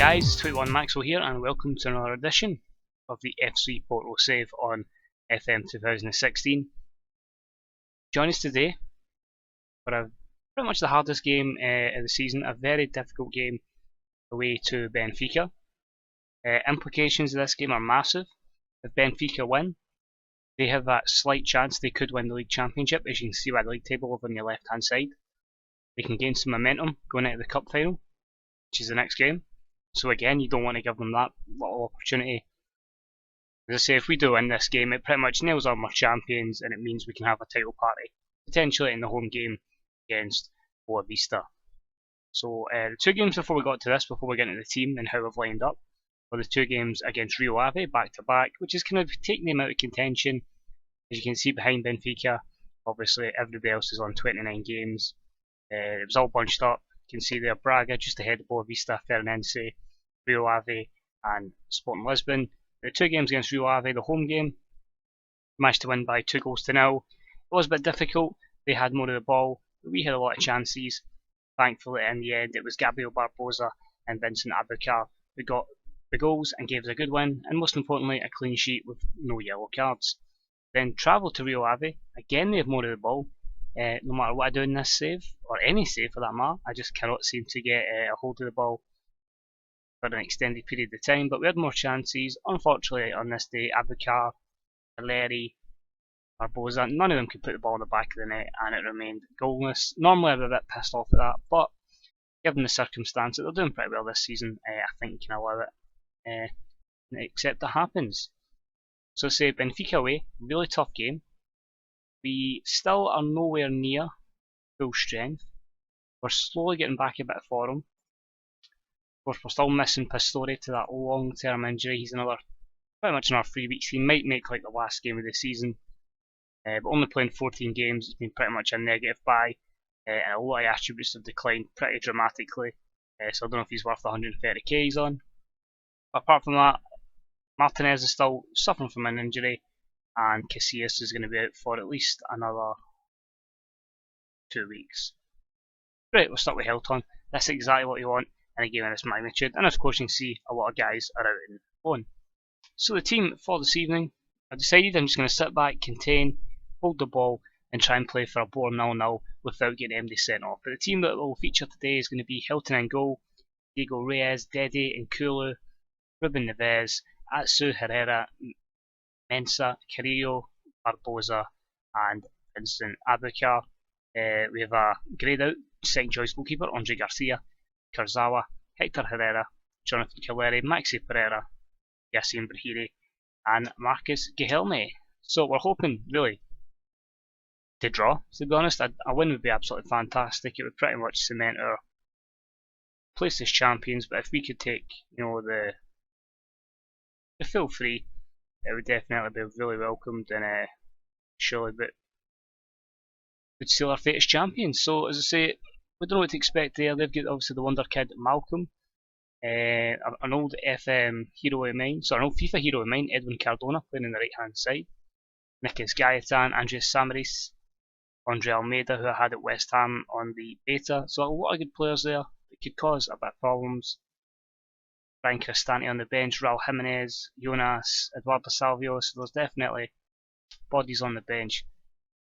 guys, 21 Maxwell here and welcome to another edition of the FC Porto Save on FM 2016. Join us today for pretty much the hardest game of the season, a very difficult game away to Benfica. Implications of this game are massive. If Benfica win, they have that slight chance they could win the league championship, as you can see by the league table over on your left hand side. They can gain some momentum going into the cup final, which is the next game. So again, you don't want to give them that little opportunity. As I say, if we do win this game, it pretty much nails on our champions, and it means we can have a title party, potentially in the home game against Boavista. So the two games before we got to this, before we get into the team and how we've lined up, were the two games against Rio Ave, back to back, which is kind of taking them out of contention. As you can see behind Benfica, obviously everybody else is on 29 games. It was all bunched up. You can see there Braga just ahead of Boavista, Fernense, Rio Ave and Sporting Lisbon. The two games against Rio Ave, the home game, managed to win by 2-0. It was a bit difficult. They had more of the ball, but we had a lot of chances. Thankfully, in the end, it was Gabriel Barbosa and Vincent Abukar who got the goals and gave us a good win, and most importantly, a clean sheet with no yellow cards. Then travelled to Rio Ave. Again, they have more of the ball. No matter what I do in this save, or any save for that matter, I just cannot seem to get a hold of the ball for an extended period of time. But we had more chances. Unfortunately, on this day, Abukar, Valeri, Barbosa, none of them could put the ball in the back of the net, and it remained goalless. Normally, I'd be a bit pissed off at that, but given the circumstances, they're doing pretty well this season. I think you can allow it, except that happens. So, say Benfica away, really tough game. We still are nowhere near full strength. We're slowly getting back a bit of form. Of course, we're still missing Pastore to that long-term injury. He's pretty much another 3 weeks. He might make like the last game of the season, but only playing 14 games. It's been pretty much a negative buy, and a lot of attributes have declined pretty dramatically. So I don't know if he's worth the 130k he's on. But apart from that, Martinez is still suffering from an injury, and Casillas is going to be out for at least another 2 weeks. Right, we'll start with Hilton. That's exactly what you want in a game of this magnitude, and of course you can see a lot of guys are out in loan. So the team for this evening, I decided I'm just going to sit back, contain, hold the ball, and try and play for a boring 0-0 without getting anybody sent off. But the team that will feature today is going to be Hilton in goal, Diego Reyes, Dede, Nkulu, Ruben Neves, Atsu, Herrera, Mensah, Carrillo, Barbosa and Vincent Abukar. We have a greyed out second choice goalkeeper, Andre Garcia, Kurzawa, Hector Herrera, Jonathan Calleri, Maxi Pereira, Yassine Brahiri and Marcus Guilherme. So we're hoping really to draw, to be honest. A win would be absolutely fantastic. It would pretty much cement our place as champions, but if we could take the full free, it would definitely be really welcomed, and surely would seal our fate as champions. So as I say, we don't know what to expect there. They've got obviously the wonder kid Malcolm, an old FM hero of mine, so an old FIFA hero of mine, Edwin Cardona, playing on the right hand side, Nikis Gaetan, Andres Samaris, Andre Almeida, who I had at West Ham on the beta. So a lot of good players there that could cause a bit of problems. Brian Cristante on the bench, Raul Jimenez, Jonas, Eduardo Salvio, so there's definitely bodies on the bench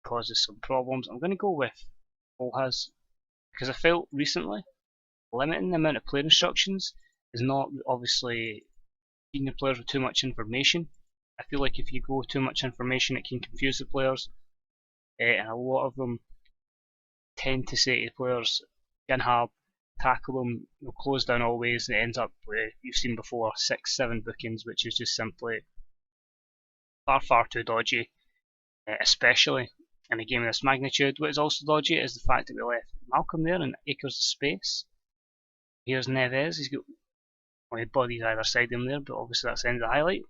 that causes some problems. I'm going to go with Olhas, because I felt recently limiting the amount of player instructions is not obviously feeding the players with too much information. I feel like if you go with too much information it can confuse the players, and a lot of them tend to say to the players, get hard, tackle them, close down always, and it ends up with, you've seen before, 6-7 bookings, which is just simply far too dodgy, especially in a game of this magnitude. What is also dodgy is the fact that we left Malcolm there in acres of space. Here's Neves, he's got only bodies either side of him there, but obviously that's the end of the highlight.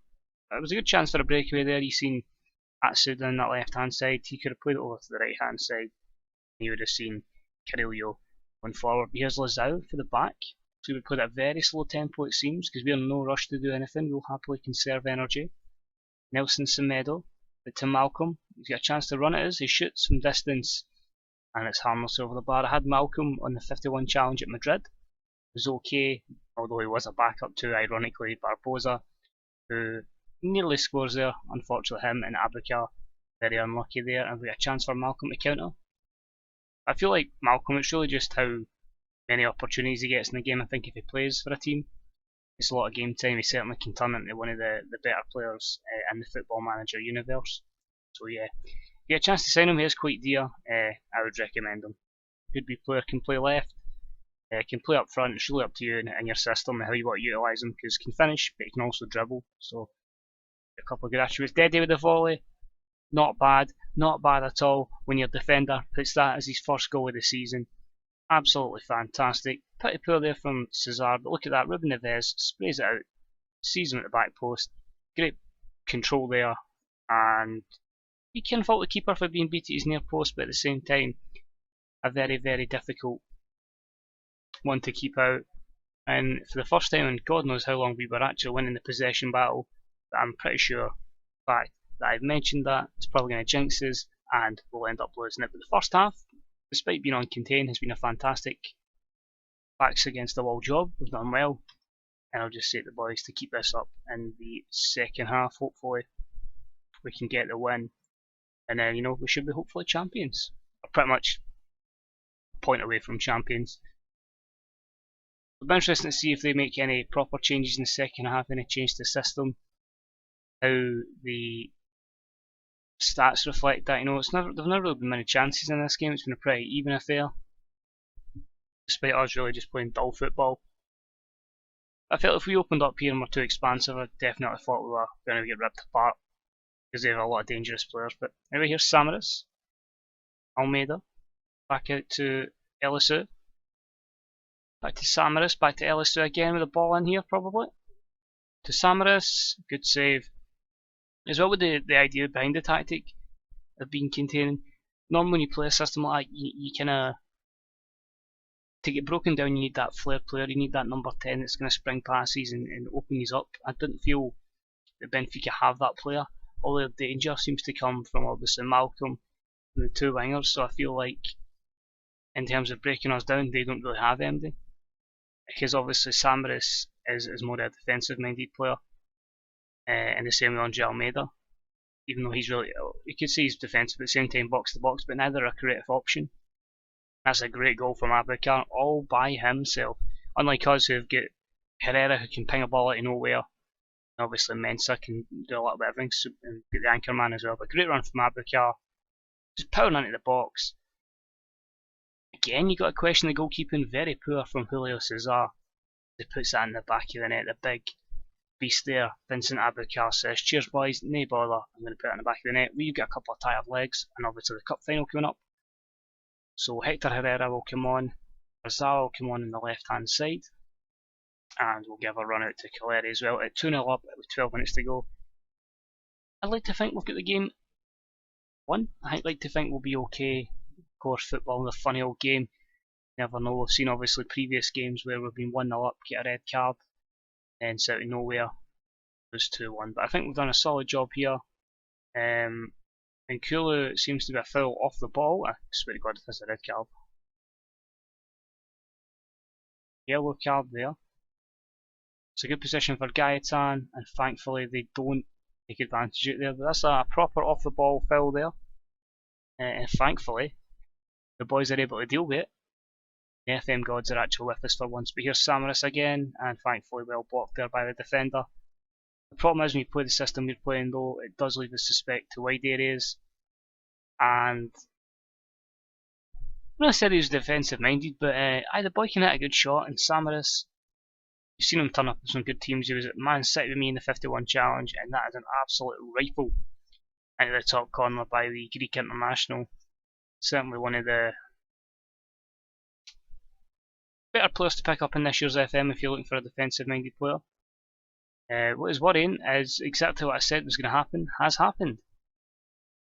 It was a good chance for a breakaway there. You've seen Atsu down that left hand side, he could have played it over to the right hand side, you would have seen Carrillo going forward. Here's Lazao for the back, so we played at a very slow tempo it seems, because we're in no rush to do anything, we'll happily conserve energy. Nelson Semedo, to Malcolm, he's got a chance to run at us, he shoots from distance and it's harmless over the bar. I had Malcolm on the 51 challenge at Madrid, it was okay, although he was a backup to, ironically, Barbosa, who nearly scores there. Unfortunately, him and Abukar very unlucky there, and we get a chance for Malcolm to counter. I feel like Malcolm, it's really just how many opportunities he gets in the game. I think if he plays for a team, it's a lot of game time. He certainly can turn into one of the better players in the Football Manager universe. So yeah, if you get a chance to sign him, he is quite dear. I would recommend him. Good wee player, can play left, can play up front. It's really up to you and your system and how you want to utilise him, because he can finish, but he can also dribble. So a couple of good attributes. Deadly with the volley, not bad at all. When your defender puts that as his first goal of the season, absolutely fantastic. Pretty poor there from Cesar, but look at that. Ruben Neves sprays it out, sees him at the back post. Great control there, and you can fault the keeper for being beat at his near post, but at the same time, a very, very difficult one to keep out. And for the first time in God knows how long, we were actually winning the possession battle. But I'm pretty sure the fact that I've mentioned that it's probably going to jinx us, and we'll end up losing it. But the first half, despite being uncontained, has been a fantastic backs against the wall job. We've done well, and I'll just say to the boys to keep this up in the second half. Hopefully, we can get the win, and then we should be hopefully champions. We're pretty much a point away from champions. It'll be interesting to see if they make any proper changes in the second half, any change to the system, how the stats reflect that. There've never really been many chances in this game. It's been a pretty even affair, despite us really just playing dull football. I felt if we opened up here and were too expansive, I definitely thought we were going to get ripped apart, because they have a lot of dangerous players. But anyway, here's Samaras, Almeida, back out to Elisu, back to Samaras, back to Elisu again with the ball in here probably. To Samaras, good save. As well with the idea behind the tactic of being containing. Normally when you play a system like that, you kind of, to get broken down, you need that flair player, you need that number 10 that's going to spring passes and open these up. I didn't feel that Benfica have that player. All their danger seems to come from obviously Malcolm and the two wingers, so I feel like in terms of breaking us down, they don't really have anybody. Because obviously Samaras is more a defensive minded player, and the same with Andre Almeida. Even though he's really, you could say he's defensive, but at the same time box to box, but neither a creative option. That's a great goal from Abukar, all by himself. Unlike us who've got Herrera who can ping a ball out of nowhere, and obviously Mensah can do a little bit of everything, and get the anchor man as well. But great run from Abukar, just powering into the box. Again, you got to question the goalkeeping, very poor from Julio Cesar. He puts that in the back of the net, the big beast there. Vincent Abukar says, cheers boys, no bother, I'm going to put it in the back of the net. We've got a couple of tired legs, and obviously the cup final coming up. So Hector Herrera will come on, Rizal will come on the left hand side, and we'll give a run out to Caleri as well at 2-0 up with 12 minutes to go. I'd like to think we've got the game won. I'd like to think we'll be okay. Of course, football is a funny old game. You never know. We've seen obviously previous games where we've been 1-0 up, get a red card, and out of nowhere it was 2-1. But I think we've done a solid job here. And Kulu seems to be a foul off the ball. I swear to God, if there's a red card. Yellow card there. It's a good position for Gaetan, and thankfully they don't take advantage of it there. But that's a proper off the ball foul there. And thankfully, the boys are able to deal with it. The FM gods are actually with us for once. But here's Samaras again, and thankfully well blocked there by the defender. The problem is when you play the system you're playing though, it does leave us suspect to wide areas. And I'm not saying he was defensive minded, but the boy can hit a good shot, and Samaras, you've seen him turn up with some good teams. He was at Man City with me in the 51 challenge, and that is an absolute rifle into the top corner by the Greek international. Certainly one of the better players to pick up in this year's FM if you're looking for a defensive minded player. What is worrying is exactly what I said was going to happen has happened.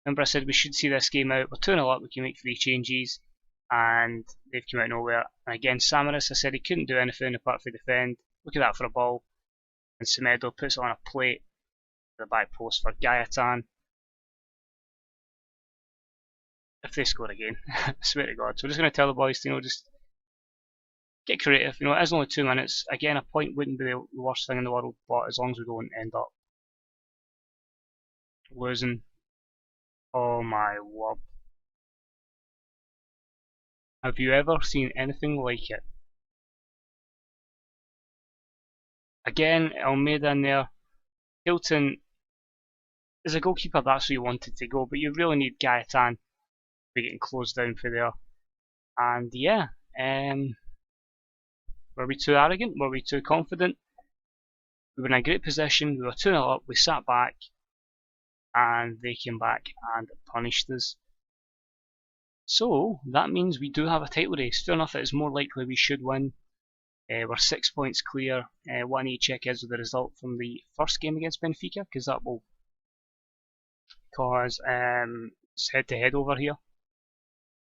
Remember I said we should see this game out. We're 2-0 up, we can make 3 changes, and they've come out of nowhere. And again, Samaras, I said he couldn't do anything apart from defend. Look at that for a ball. And Semedo puts it on a plate to the back post for Gaetan. If they score again, I swear to God. So we're just going to tell the boys to just get creative. You know, it is only 2 minutes. Again, a point wouldn't be the worst thing in the world, but as long as we don't end up losing. Oh my word. Have you ever seen anything like it? Again, Almeida in there. Hilton is a goalkeeper, that's where you wanted to go, but you really need Gaetan to be getting closed down for there. And yeah, were we too arrogant? Were we too confident? We were in a great position, we were 2-0 up, we sat back, and they came back and punished us. So that means we do have a title race. Fair enough, it is more likely we should win. We're 6 points clear. What I need to check is the result from the first game against Benfica, because that will cause it's head-to-head over here.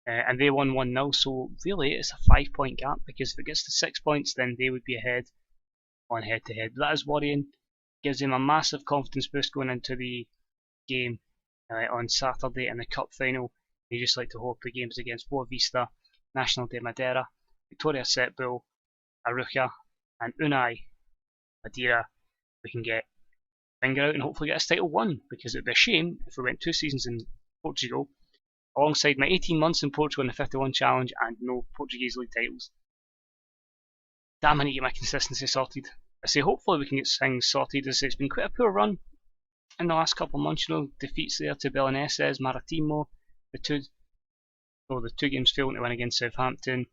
And they won 1-0, so really it's a 5-point gap, because if it gets to 6 points, then they would be ahead on head-to-head. That is worrying. Gives them a massive confidence boost going into the game on Saturday in the cup final. You just like to hope the games against Boa Vista, National de Madeira, Victoria Setbull, Aruca, and Unai Madeira, we can get finger out and hopefully get a title won, because it would be a shame if we went 2 seasons in Portugal alongside my 18 months in Portugal in the 51 Challenge and no Portuguese league titles. Damn, I need to get my consistency sorted. I say hopefully we can get things sorted, as it's been quite a poor run in the last couple of months. You know, defeats there to Belenenses, Maritimo, the two games failing to win against Southampton,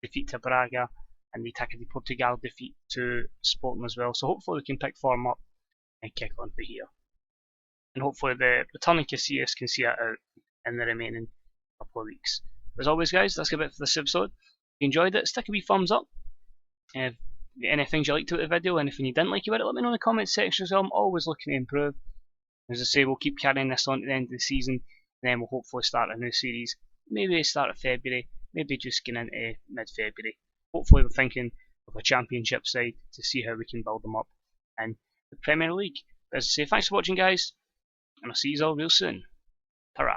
defeat to Braga, and the Taça de Portugal defeat to Sporting as well. So hopefully we can pick form up and kick on for here. And hopefully the returning Casillas can see it out in the remaining couple of weeks. As always guys, that's a bit for this episode. If you enjoyed it, stick a wee thumbs up. If anything you liked about the video, anything you didn't like about it, let me know in the comments section as well. I'm always looking to improve. As I say, we'll keep carrying this on to the end of the season, and then we'll hopefully start a new series. Maybe start of February, maybe just get into mid-February. Hopefully we're thinking of a championship side to see how we can build them up in the Premier League. But as I say, thanks for watching guys, and I'll see you all real soon. Ta-ra.